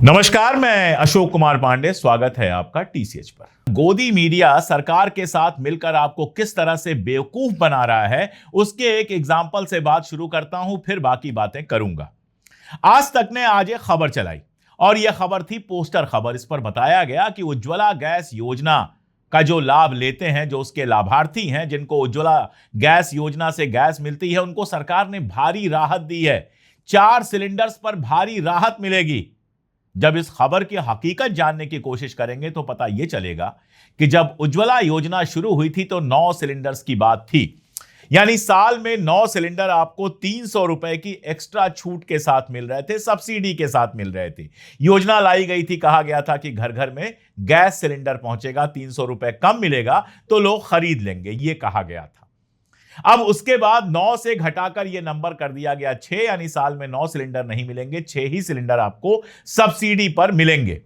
नमस्कार, मैं अशोक कुमार पांडे। स्वागत है आपका टीसीएच पर। गोदी मीडिया सरकार के साथ मिलकर आपको किस तरह से बेवकूफ बना रहा है, उसके एक एग्जाम्पल से बात शुरू करता हूं, फिर बाकी बातें करूंगा। आज तक ने आज एक खबर चलाई और यह खबर थी पोस्टर खबर। इस पर बताया गया कि उज्ज्वला गैस योजना का जो लाभ लेते हैं, जो उसके लाभार्थी हैं, जिनको उज्ज्वला गैस योजना से गैस मिलती है, उनको सरकार ने भारी राहत दी है। 4 सिलेंडर्स पर भारी राहत मिलेगी। जब इस खबर की हकीकत जानने की कोशिश करेंगे तो पता यह चलेगा कि जब उज्ज्वला योजना शुरू हुई थी तो 9 सिलेंडर्स की बात थी। यानी साल में 9 सिलेंडर आपको 300 रुपए की एक्स्ट्रा छूट के साथ मिल रहे थे, सब्सिडी के साथ मिल रहे थे। योजना लाई गई थी, कहा गया था कि घर घर में गैस सिलेंडर पहुंचेगा, 300 रुपए कम मिलेगा तो लोग खरीद लेंगे, यह कहा गया था। अब उसके बाद 9 से घटाकर यह नंबर कर दिया गया 6, यानी साल में 9 सिलेंडर नहीं मिलेंगे, 6 ही सिलेंडर आपको सब्सिडी पर मिलेंगे।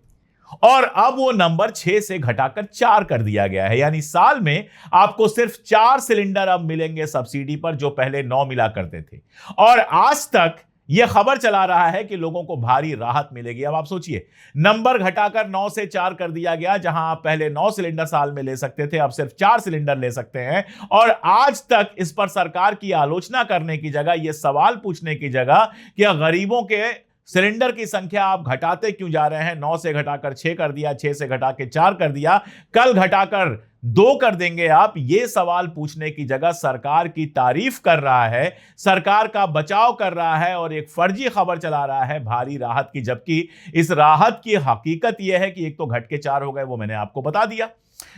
और अब वो नंबर 6 से घटाकर 4 कर दिया गया है, यानी साल में आपको सिर्फ 4 सिलेंडर अब मिलेंगे सब्सिडी पर, जो पहले 9 मिला करते थे। और आज तक यह खबर चला रहा है कि लोगों को भारी राहत मिलेगी। अब आप सोचिए, नंबर घटाकर 9 से 4 कर दिया गया। जहां आप पहले 9 सिलेंडर साल में ले सकते थे, अब सिर्फ 4 सिलेंडर ले सकते हैं। और आज तक इस पर सरकार की आलोचना करने की जगह, यह सवाल पूछने की जगह कि गरीबों के सिलेंडर की संख्या आप घटाते क्यों जा रहे हैं, 9 से घटाकर 6 कर दिया, 6 से घटा के 4 कर दिया, कल घटाकर 2 कर देंगे आप, ये सवाल पूछने की जगह सरकार की तारीफ कर रहा है, सरकार का बचाव कर रहा है और एक फर्जी खबर चला रहा है भारी राहत की। जबकि इस राहत की हकीकत यह है कि एक तो घट के 4 हो गए, वो मैंने आपको बता दिया।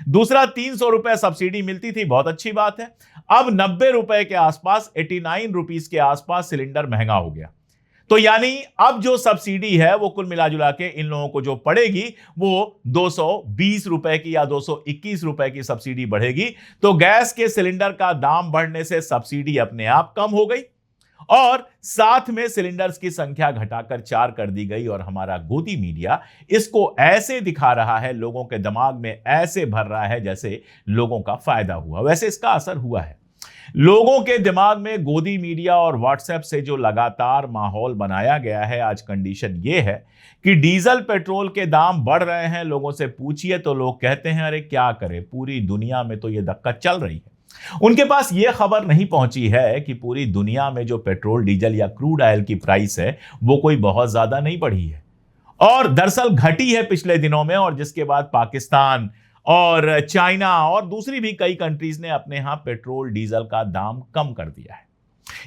दूसरा, 300 रुपए सब्सिडी मिलती थी, बहुत अच्छी बात है। अब 90 रुपए के आसपास, 89 रुपीस के आसपास सिलेंडर महंगा हो गया। तो यानी अब जो सब्सिडी है वो कुल मिला जुला के इन लोगों को जो पड़ेगी वो 220 रुपए की या 221 रुपए की सब्सिडी बढ़ेगी। तो गैस के सिलेंडर का दाम बढ़ने से सब्सिडी अपने आप कम हो गई और साथ में सिलेंडर्स की संख्या घटाकर 4 कर दी गई। और हमारा गोदी मीडिया इसको ऐसे दिखा रहा है, लोगों के दिमाग में ऐसे भर रहा है जैसे लोगों का फायदा हुआ। वैसे इसका असर हुआ है। लोगों के दिमाग में गोदी मीडिया और व्हाट्सएप से जो लगातार माहौल बनाया गया है, आज कंडीशन यह है कि डीजल पेट्रोल के दाम बढ़ रहे हैं। लोगों से पूछिए तो लोग कहते हैं अरे क्या करें, पूरी दुनिया में तो यह दिक्कत चल रही है। उनके पास यह खबर नहीं पहुंची है कि पूरी दुनिया में जो पेट्रोल, डीजल या क्रूड ऑयल की प्राइस है वो कोई बहुत ज्यादा नहीं बढ़ी है और दरअसल घटी है पिछले दिनों में। और जिसके बाद पाकिस्तान और चाइना और दूसरी भी कई कंट्रीज ने अपने यहां पेट्रोल डीजल का दाम कम कर दिया है।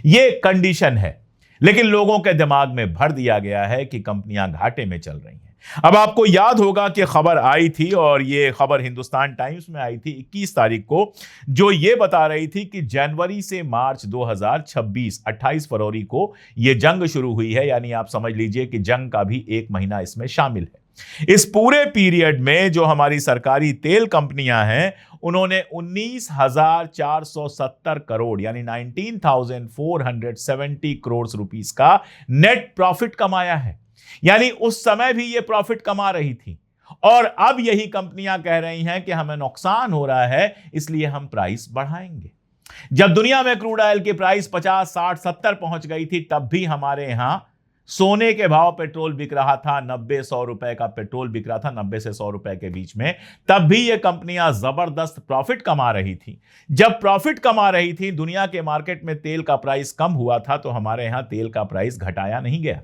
यह कंडीशन है, लेकिन लोगों के दिमाग में भर दिया गया है कि कंपनियां घाटे में चल रही हैं। अब आपको याद होगा कि खबर आई थी और यह खबर हिंदुस्तान टाइम्स में आई थी 21 तारीख को, जो यह बता रही थी कि जनवरी से मार्च 2026, 28 फरवरी को यह जंग शुरू हुई है। यानी आप समझ लीजिए कि जंग का भी 1 महीना इसमें शामिल है। इस पूरे पीरियड में जो हमारी सरकारी तेल कंपनियां हैं, उन्होंने 19,470 करोड़ यानी 19,470 करोड़ रुपीस का नेट प्रॉफिट कमाया है। यानी उस समय भी ये प्रॉफिट कमा रही थी और अब यही कंपनियां कह रही हैं कि हमें नुकसान हो रहा है, इसलिए हम प्राइस बढ़ाएंगे। जब दुनिया में क्रूड ऑयल की प्राइस 50, 60, 70 पहुंच गई थी, तब भी हमारे यहां सोने के भाव पेट्रोल बिक रहा था, 90-100 रुपए का पेट्रोल बिक रहा था, 90 से 100 रुपए के बीच में। तब भी ये कंपनियां जबरदस्त प्रॉफिट कमा रही थी। जब प्रॉफिट कमा रही थी, दुनिया के मार्केट में तेल का प्राइस कम हुआ था, तो हमारे यहां तेल का प्राइस घटाया नहीं गया।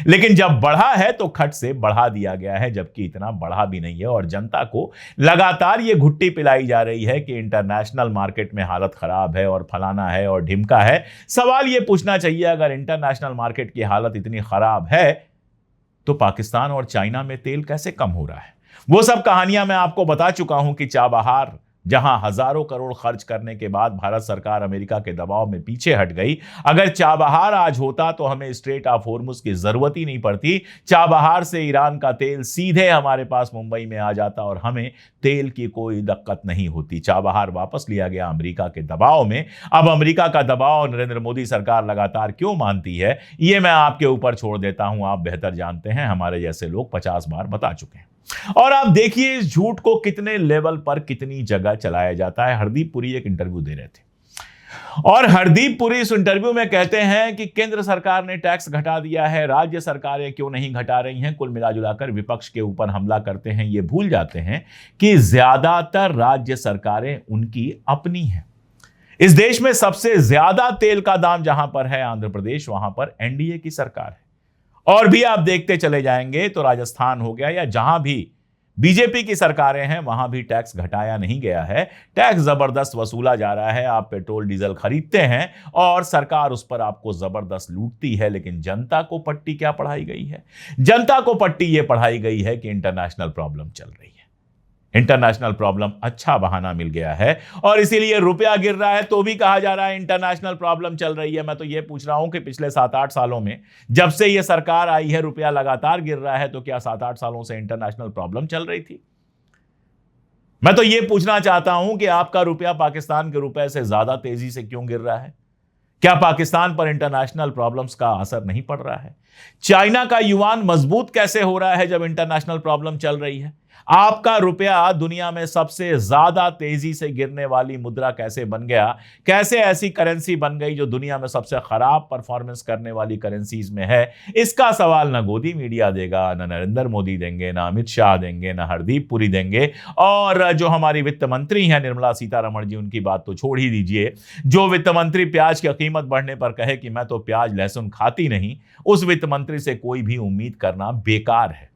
लेकिन जब बढ़ा है तो खट से बढ़ा दिया गया है, जबकि इतना बढ़ा भी नहीं है। और जनता को लगातार ये घुट्टी पिलाई जा रही है कि इंटरनेशनल मार्केट में हालत खराब है और फलाना है और ढिमका है। सवाल ये पूछना चाहिए, अगर इंटरनेशनल मार्केट की हालत इतनी खराब है तो पाकिस्तान और चाइना में तेल कैसे कम हो रहा है? वो सब कहानियां मैं आपको बता चुका हूं कि चाबहार जहां हजारों करोड़ खर्च करने के बाद भारत सरकार अमेरिका के दबाव में पीछे हट गई। अगर चाबहार आज होता तो हमें स्ट्रेट ऑफ हॉर्मुज की जरूरत ही नहीं पड़ती। चाबहार से ईरान का तेल सीधे हमारे पास मुंबई में आ जाता और हमें तेल की कोई दिक्कत नहीं होती। चाबहार वापस लिया गया अमेरिका के दबाव में। अब अमेरिका का दबाव नरेंद्र मोदी सरकार लगातार क्यों मानती है, यह मैं आपके ऊपर छोड़ देता हूं। आप बेहतर जानते हैं, हमारे जैसे लोग 50 बार बता चुके हैं। और आप देखिए इस झूठ को कितने लेवल पर कितनी जगह चलाया जाता है। हरदीप पुरी एक इंटरव्यू दे रहे थे, और हरदीप पुरी इस इंटरव्यू में कहते हैं कि केंद्र सरकार ने टैक्स घटा दिया है, राज्य सरकारें क्यों नहीं घटा रही हैं। कुल मिलाजुलाकर विपक्ष के ऊपर हमला करते हैं। ये भूल जाते हैं कि ज्यादातर राज्य सरकारें उनकी अपनी हैं। इस देश में सबसे ज्यादा तेल का दाम जहां पर है आंध्र प्रदेश, वहां पर एनडीए की सरकार है। और भी आप देखते चले जाएंगे तो राजस्थान हो गया या जहां भी बीजेपी की सरकारें हैं, वहां भी टैक्स घटाया नहीं गया है। टैक्स जबरदस्त वसूला जा रहा है। आप पेट्रोल डीजल खरीदते हैं और सरकार उस पर आपको जबरदस्त लूटती है। लेकिन जनता को पट्टी क्या पढ़ाई गई है? जनता को पट्टी यह पढ़ाई गई है कि इंटरनेशनल प्रॉब्लम चल रही है। इंटरनेशनल प्रॉब्लम अच्छा बहाना मिल गया है और इसीलिए रुपया गिर रहा है तो भी कहा जा रहा है इंटरनेशनल प्रॉब्लम चल रही है। मैं तो यह पूछ रहा हूं कि पिछले 7-8 सालों में जब से यह सरकार आई है रुपया लगातार गिर रहा है, तो क्या 7-8 सालों से इंटरनेशनल प्रॉब्लम चल रही थी? मैं तो यह पूछना चाहता हूं कि आपका रुपया पाकिस्तान के रुपए से ज्यादा तेजी से क्यों गिर रहा है? क्या पाकिस्तान पर इंटरनेशनल प्रॉब्लम्स का असर नहीं पड़ रहा है? चाइना का युआन मजबूत कैसे हो रहा है जब इंटरनेशनल प्रॉब्लम चल रही है? आपका रुपया दुनिया में सबसे ज्यादा तेजी से गिरने वाली मुद्रा कैसे बन गया? कैसे ऐसी करेंसी बन गई जो दुनिया में सबसे खराब परफॉर्मेंस करने वाली करेंसीज में है? इसका सवाल ना गोदी मीडिया देगा, ना नरेंद्र मोदी देंगे, ना अमित शाह देंगे, ना हरदीप पुरी देंगे। और जो हमारी वित्त मंत्री हैं निर्मला सीतारमण जी, उनकी बात तो छोड़ ही दीजिए। जो वित्त मंत्री प्याज की कीमत बढ़ने पर कहे कि मैं तो प्याज लहसुन खाती नहीं, उस वित्त मंत्री से कोई भी उम्मीद करना बेकार है।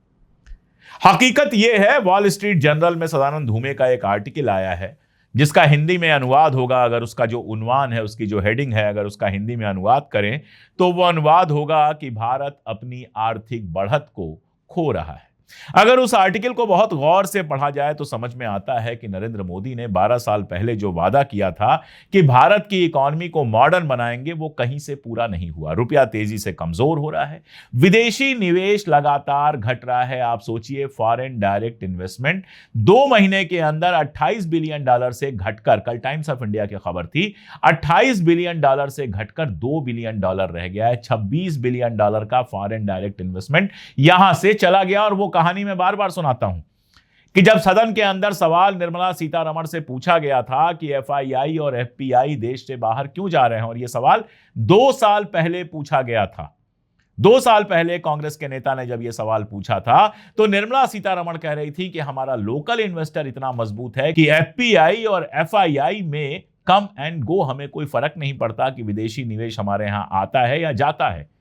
हकीकत यह है, वॉल स्ट्रीट जर्नल में सदानंद धूमे का एक आर्टिकल आया है जिसका हिंदी में अनुवाद होगा, अगर उसका जो उन्वान है, उसकी जो हेडिंग है, अगर उसका हिंदी में अनुवाद करें तो वो अनुवाद होगा कि भारत अपनी आर्थिक बढ़त को खो रहा है। अगर उस आर्टिकल को बहुत गौर से पढ़ा जाए तो समझ में आता है कि नरेंद्र मोदी ने 12 साल पहले जो वादा किया था कि भारत की इकॉनमी को मॉडर्न बनाएंगे, वो कहीं से पूरा नहीं हुआ। रुपया तेजी से कमजोर हो रहा है, विदेशी निवेश लगातार घट रहा है। आप सोचिए, फॉरेन डायरेक्ट इन्वेस्टमेंट 2 महीने के अंदर $28 बिलियन से घटकर, कल टाइम्स ऑफ इंडिया की खबर थी, $28 बिलियन से घटकर $2 बिलियन रह गया है। $26 बिलियन का फॉरेन डायरेक्ट इन्वेस्टमेंट यहां से चला गया। और वो कहानी में बार बार सुनाता हूं कि जब सदन के अंदर सवाल निर्मला सीतारमण से पूछा गया था कि एफआईआई और एफपीआई देश से बाहर क्यों जा रहे हैं, और यह सवाल 2 साल पहले पूछा गया था। 2 साल पहले कांग्रेस के नेता ने जब यह सवाल पूछा था तो निर्मला सीतारमण कह रही थी कि हमारा लोकल इन्वेस्टर इतना मजबूत है कि एफपीआई और एफआईआई में कम एंड गो हमें कोई फर्क नहीं पड़ता कि विदेशी निवेश हमारे यहां आता है या जाता है।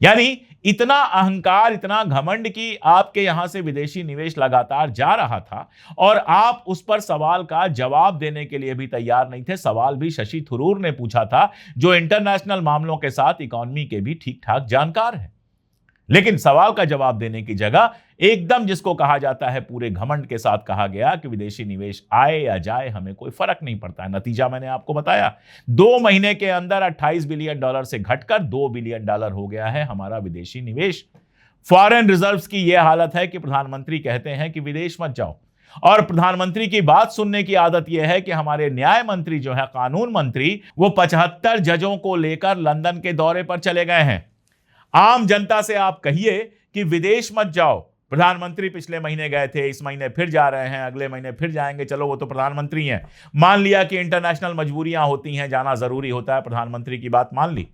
यानी इतना अहंकार, इतना घमंड कि आपके यहां से विदेशी निवेश लगातार जा रहा था और आप उस पर सवाल का जवाब देने के लिए भी तैयार नहीं थे। सवाल भी शशि थरूर ने पूछा था, जो इंटरनेशनल मामलों के साथ इकोनॉमी के भी ठीक ठाक जानकार है। लेकिन सवाल का जवाब देने की जगह एकदम, जिसको कहा जाता है, पूरे घमंड के साथ कहा गया कि विदेशी निवेश आए या जाए हमें कोई फर्क नहीं पड़ता है। नतीजा मैंने आपको बताया, 2 महीने के अंदर $28 बिलियन से घटकर $2 बिलियन हो गया है हमारा विदेशी निवेश। फॉरेन रिजर्व्स की यह हालत है कि प्रधानमंत्री कहते हैं कि विदेश मत जाओ, और प्रधानमंत्री की बात सुनने की आदत यह है कि हमारे न्याय मंत्री जो है, कानून मंत्री, वो 75 जजों को लेकर लंदन के दौरे पर चले गए हैं। आम जनता से आप कहिए कि विदेश मत जाओ। प्रधानमंत्री पिछले महीने गए थे, इस महीने फिर जा रहे हैं, अगले महीने फिर जाएंगे। चलो, वो तो प्रधानमंत्री हैं। मान लिया कि इंटरनेशनल मजबूरियां होती हैं, जाना जरूरी होता है, प्रधानमंत्री की बात मान ली।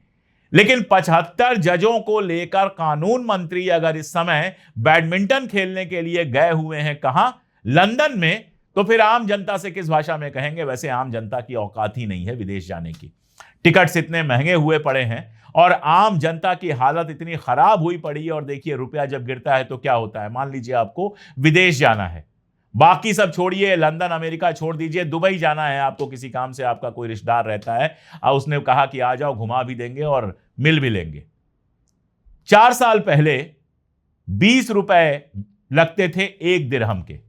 लेकिन 75 जजों को लेकर कानून मंत्री अगर इस समय बैडमिंटन खेलने के लिए गए हुए हैं, कहां? लंदन में, तो फिर आम जनता से किस भाषा में कहेंगे? वैसे आम जनता की औकात ही नहीं है विदेश जाने की। टिकट्स इतने महंगे हुए पड़े हैं और आम जनता की हालत इतनी खराब हुई पड़ी है। और देखिए, रुपया जब गिरता है तो क्या होता है। मान लीजिए आपको विदेश जाना है, बाकी सब छोड़िए, लंदन अमेरिका छोड़ दीजिए, दुबई जाना है आपको किसी काम से, आपका कोई रिश्तेदार रहता है और उसने कहा कि आ जाओ, घुमा भी देंगे और मिल भी लेंगे। 4 साल पहले 20 रुपए लगते थे 1 दिरहम के,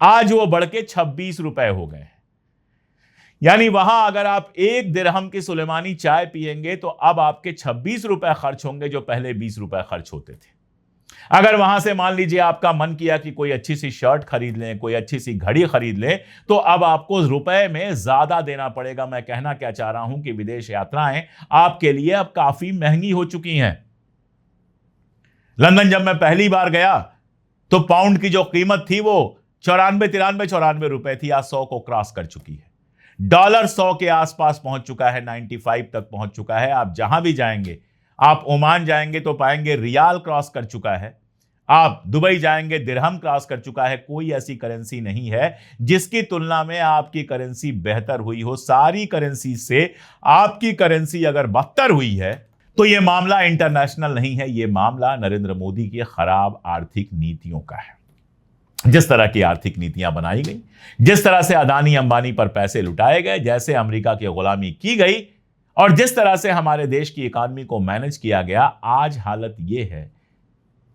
आज वो बढ़ के 26 रुपए हो गए। यानी वहां अगर आप 1 दिरहम की सुलेमानी चाय पिएंगे तो अब आपके 26 रुपए खर्च होंगे, जो पहले 20 रुपए खर्च होते थे। अगर वहां से मान लीजिए आपका मन किया कि कोई अच्छी सी शर्ट खरीद लें, कोई अच्छी सी घड़ी खरीद लें, तो अब आपको रुपए में ज्यादा देना पड़ेगा। मैं कहना क्या चाह रहा हूं कि विदेश यात्राएं आपके लिए अब काफी महंगी हो चुकी हैं। लंदन जब मैं पहली बार गया तो पाउंड की जो कीमत थी वो 94 रुपए थी, आज 100 को क्रॉस कर चुकी है। डॉलर 100 के आसपास पहुंच चुका है, 95 तक पहुंच चुका है। आप जहां भी जाएंगे, आप ओमान जाएंगे तो पाएंगे रियाल क्रॉस कर चुका है, आप दुबई जाएंगे दिरहम क्रॉस कर चुका है। कोई ऐसी करेंसी नहीं है जिसकी तुलना में आपकी करेंसी बेहतर हुई हो। सारी करेंसी से आपकी करेंसी अगर बदतर हुई है तो यह मामला इंटरनेशनल नहीं है, यह मामला नरेंद्र मोदी की खराब आर्थिक नीतियों का है। जिस तरह की आर्थिक नीतियां बनाई गई, जिस तरह से अदानी अंबानी पर पैसे लुटाए गए, जैसे अमेरिका की गुलामी की गई और जिस तरह से हमारे देश की इकॉनमी को मैनेज किया गया, आज हालत यह है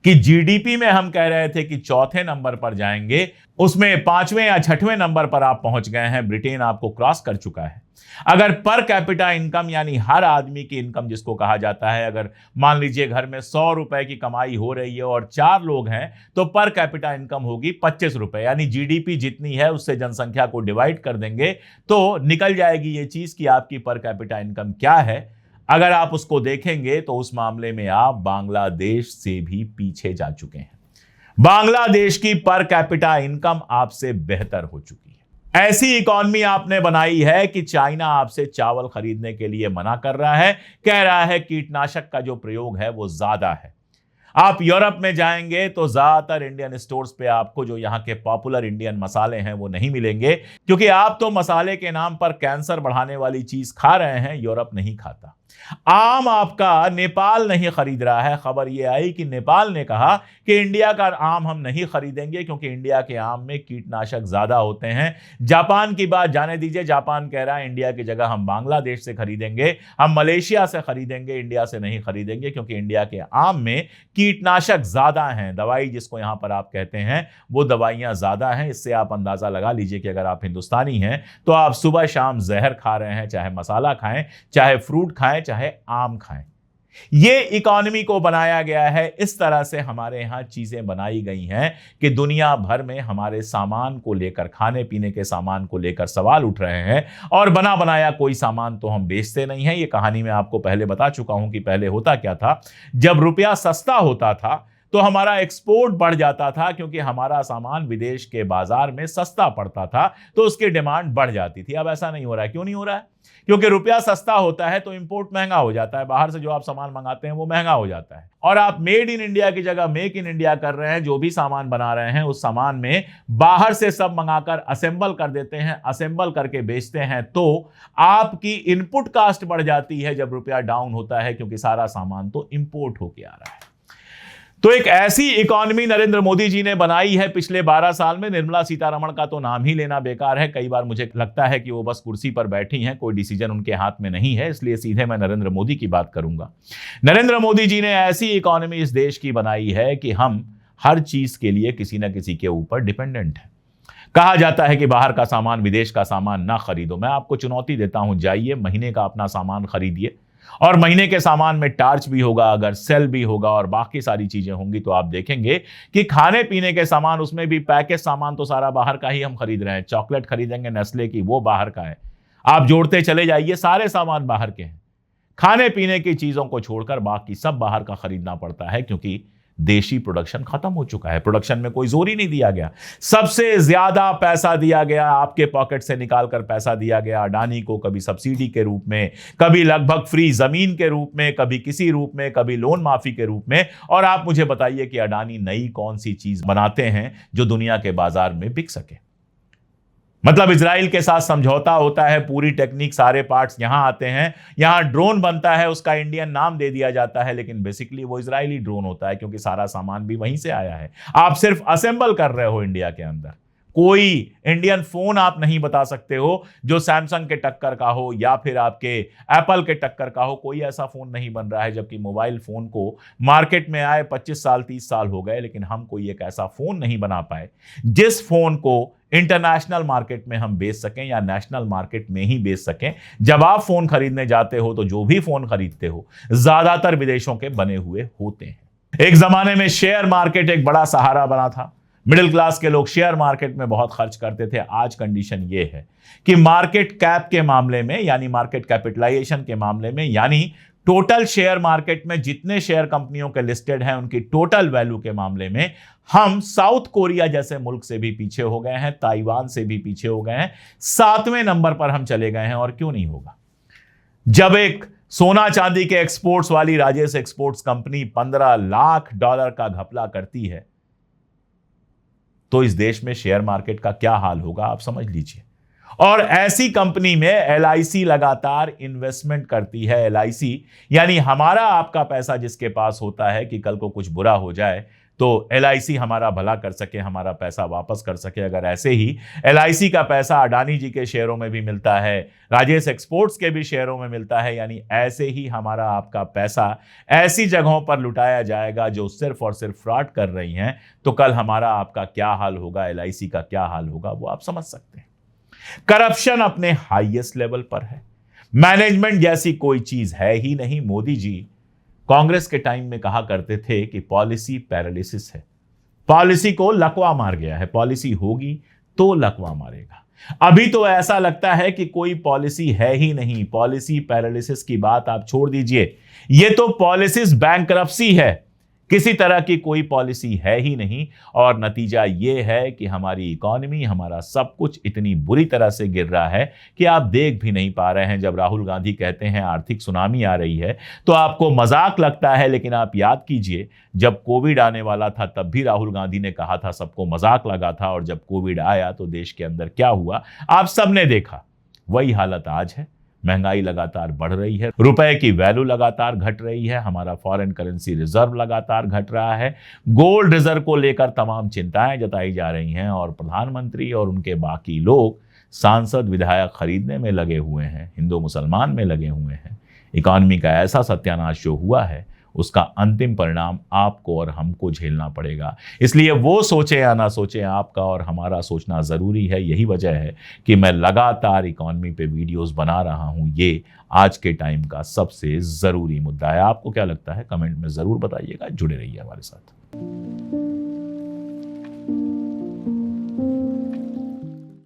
कि जीडीपी में हम कह रहे थे कि चौथे नंबर पर जाएंगे, उसमें पांचवें या छठवें नंबर पर आप पहुंच गए हैं। ब्रिटेन आपको क्रॉस कर चुका है। अगर पर कैपिटा इनकम यानी हर आदमी की इनकम जिसको कहा जाता है, अगर मान लीजिए घर में 100 रुपए की कमाई हो रही है और 4 लोग हैं तो पर कैपिटा इनकम होगी 25 रुपए, यानी जीडीपी जितनी है उससे जनसंख्या को डिवाइड कर देंगे तो निकल जाएगी ये चीज कि आपकी पर कैपिटा इनकम क्या है। अगर आप उसको देखेंगे तो उस मामले में आप बांग्लादेश से भी पीछे जा चुके हैं। बांग्लादेश की पर कैपिटा इनकम आपसे बेहतर हो चुकी है। ऐसी इकॉनमी आपने बनाई है कि चाइना आपसे चावल खरीदने के लिए मना कर रहा है, कह रहा है कीटनाशक का जो प्रयोग है वो ज्यादा है। आप यूरोप में जाएंगे तो ज्यादातर इंडियन स्टोर्स पे आपको जो यहाँ के पॉपुलर इंडियन मसाले हैं वो नहीं मिलेंगे, क्योंकि आप तो मसाले के नाम पर कैंसर बढ़ाने वाली चीज खा रहे हैं, यूरोप नहीं खाता। आम आपका नेपाल नहीं खरीद रहा है। खबर यह आई कि नेपाल ने कहा कि इंडिया का आम हम नहीं खरीदेंगे क्योंकि इंडिया के आम में कीटनाशक ज्यादा होते हैं। जापान की बात जाने दीजिए, जापान कह रहा है इंडिया की जगह हम बांग्लादेश से खरीदेंगे, हम मलेशिया से खरीदेंगे, इंडिया से नहीं खरीदेंगे क्योंकि इंडिया के आम में कीटनाशक ज्यादा हैं। दवाई जिसको यहां पर आप कहते हैं वो दवाइयां ज्यादा हैं। इससे आप अंदाजा लगा लीजिए कि अगर आप हिंदुस्तानी हैं तो आप सुबह शाम जहर खा रहे हैं, चाहे मसाला खाएं, चाहे फ्रूट खाएं, चाहे आम खाएं। ये इकॉनमी को बनाया गया है, इस तरह से हमारे यहां चीजें बनाई गई हैं कि दुनिया भर में हमारे सामान को लेकर, खाने पीने के सामान को लेकर सवाल उठ रहे हैं और बना बनाया कोई सामान तो हम बेचते नहीं हैं। ये कहानी मैं आपको पहले बता चुका हूं कि पहले होता क्या था। जब रुपया सस्ता होता था तो हमारा एक्सपोर्ट बढ़ जाता था, क्योंकि हमारा सामान विदेश के बाजार में सस्ता पड़ता था तो उसकी डिमांड बढ़ जाती थी। अब ऐसा नहीं हो रहा है। क्यों नहीं हो रहा है? क्योंकि रुपया सस्ता होता है तो इंपोर्ट महंगा हो जाता है, बाहर से जो आप सामान मंगाते हैं वो महंगा हो जाता है। और आप मेड इन इंडिया की जगह मेक इन इंडिया कर रहे हैं। जो भी सामान बना रहे हैं उस सामान में बाहर से सब मंगाकर असेंबल कर देते हैं, असेंबल करके बेचते हैं, तो आपकी इनपुट कास्ट बढ़ जाती है जब रुपया डाउन होता है, क्योंकि सारा सामान तो इंपोर्ट होके आ रहा है। तो एक ऐसी इकॉनमी नरेंद्र मोदी जी ने बनाई है पिछले 12 साल में। निर्मला सीतारमण का तो नाम ही लेना बेकार है। कई बार मुझे लगता है कि वो बस कुर्सी पर बैठी हैं, कोई डिसीजन उनके हाथ में नहीं है, इसलिए सीधे मैं नरेंद्र मोदी की बात करूंगा। नरेंद्र मोदी जी ने ऐसी इकॉनमी इस देश की बनाई है कि हम हर चीज के लिए किसी ना किसी के ऊपर डिपेंडेंट हैं। कहा जाता है कि बाहर का सामान, विदेश का सामान ना खरीदो। मैं आपको चुनौती देता हूं, जाइए महीने का अपना सामान खरीदिए और महीने के सामान में टार्च भी होगा, अगर सेल भी होगा और बाकी सारी चीजें होंगी, तो आप देखेंगे कि खाने पीने के सामान, उसमें भी पैकेज सामान तो सारा बाहर का ही हम खरीद रहे हैं। चॉकलेट खरीदेंगे नेस्ले की, वो बाहर का है। आप जोड़ते चले जाइए, सारे सामान बाहर के हैं। खाने पीने की चीजों को छोड़कर बाकी सब बाहर का खरीदना पड़ता है, क्योंकि देशी प्रोडक्शन खत्म हो चुका है। प्रोडक्शन में कोई जोर ही नहीं दिया गया। सबसे ज्यादा पैसा दिया गया, आपके पॉकेट से निकालकर पैसा दिया गया अडानी को, कभी सब्सिडी के रूप में, कभी लगभग फ्री जमीन के रूप में, कभी किसी रूप में, कभी लोन माफी के रूप में। और आप मुझे बताइए कि अडानी नई कौन सी चीज बनाते हैं जो दुनिया के बाजार में बिक सके। मतलब इजराइल के साथ समझौता होता है, पूरी टेक्निक, सारे पार्ट्स यहां आते हैं, यहां ड्रोन बनता है, उसका इंडियन नाम दे दिया जाता है, लेकिन बेसिकली वो इजरायली ड्रोन होता है, क्योंकि सारा सामान भी वहीं से आया है। आप सिर्फ असेंबल कर रहे हो इंडिया के अंदर। कोई इंडियन फोन आप नहीं बता सकते हो जो सैमसंग के टक्कर का हो या फिर आपके एप्पल के टक्कर का हो। कोई ऐसा फोन नहीं बन रहा है, जबकि मोबाइल फोन को मार्केट में आए 25 साल 30 साल हो गए, लेकिन हम कोई एक ऐसा फोन नहीं बना पाए जिस फोन को इंटरनेशनल मार्केट में हम बेच सकें या नेशनल मार्केट में ही बेच सकें। जब आप फोन खरीदने जाते हो तो जो भी फोन खरीदते हो ज्यादातर विदेशों के बने हुए होते हैं। एक जमाने में शेयर मार्केट एक बड़ा सहारा बना था, मिडिल क्लास के लोग शेयर मार्केट में बहुत खर्च करते थे। आज कंडीशन यह है कि मार्केट कैप के मामले में, यानी मार्केट कैपिटलाइजेशन के मामले में, यानी टोटल शेयर मार्केट में जितने शेयर कंपनियों के लिस्टेड हैं उनकी टोटल वैल्यू के मामले में हम साउथ कोरिया जैसे मुल्क से भी पीछे हो गए हैं, ताइवान से भी पीछे हो गए हैं, 7वें नंबर पर हम चले गए हैं। और क्यों नहीं होगा? जब एक सोना चांदी के एक्सपोर्ट्स वाली राजेश एक्सपोर्ट्स कंपनी $15 लाख का घपला करती है तो इस देश में शेयर मार्केट का क्या हाल होगा आप समझ लीजिए। और ऐसी कंपनी में एलआईसी लगातार इन्वेस्टमेंट करती है। एलआईसी यानी हमारा आपका पैसा जिसके पास होता है कि कल को कुछ बुरा हो जाए तो एलआईसी हमारा भला कर सके, हमारा पैसा वापस कर सके। अगर ऐसे ही एलआईसी का पैसा अडानी जी के शेयरों में भी मिलता है, राजेश एक्सपोर्ट्स के भी शेयरों में मिलता है, यानी ऐसे ही हमारा आपका पैसा ऐसी जगहों पर लुटाया जाएगा जो सिर्फ और सिर्फ फ्रॉड कर रही हैं, तो कल हमारा आपका क्या हाल होगा, एलआईसी का क्या हाल होगा, वो आप समझ सकते हैं। करप्शन अपने हाईएस्ट लेवल पर है। मैनेजमेंट जैसी कोई चीज है ही नहीं। मोदी जी कांग्रेस के टाइम में कहा करते थे कि पॉलिसी पैरालिसिस है, पॉलिसी को लकवा मार गया है, पॉलिसी होगी तो लकवा मारेगा। अभी तो ऐसा लगता है कि कोई पॉलिसी है ही नहीं। पॉलिसी पैरालिसिस की बात आप छोड़ दीजिए, यह तो पॉलिसिस बैंकरप्सी है। किसी तरह की कोई पॉलिसी है ही नहीं और नतीजा यह है कि हमारी इकॉनमी, हमारा सब कुछ इतनी बुरी तरह से गिर रहा है कि आप देख भी नहीं पा रहे हैं। जब राहुल गांधी कहते हैं आर्थिक सुनामी आ रही है तो आपको मजाक लगता है, लेकिन आप याद कीजिए जब कोविड आने वाला था तब भी राहुल गांधी ने कहा था, सबको मजाक लगा था, और जब कोविड आया तो देश के अंदर क्या हुआ आप सबने देखा। वही हालत आज है। महंगाई लगातार बढ़ रही है, रुपए की वैल्यू लगातार घट रही है, हमारा फॉरेन करेंसी रिजर्व लगातार घट रहा है, गोल्ड रिजर्व को लेकर तमाम चिंताएं जताई जा रही हैं और प्रधानमंत्री और उनके बाकी लोग सांसद विधायक खरीदने में लगे हुए हैं, हिंदू मुसलमान में लगे हुए हैं। इकॉनमी का ऐसा सत्यानाश जो हुआ है उसका अंतिम परिणाम आपको और हमको झेलना पड़ेगा। इसलिए वो सोचे या ना सोचे, आपका और हमारा सोचना ज़रूरी है। यही वजह है कि मैं लगातार इकॉनमी पे वीडियोस बना रहा हूँ। ये आज के टाइम का सबसे ज़रूरी मुद्दा है। आपको क्या लगता है कमेंट में ज़रूर बताइएगा। जुड़े रहिए हमारे साथ।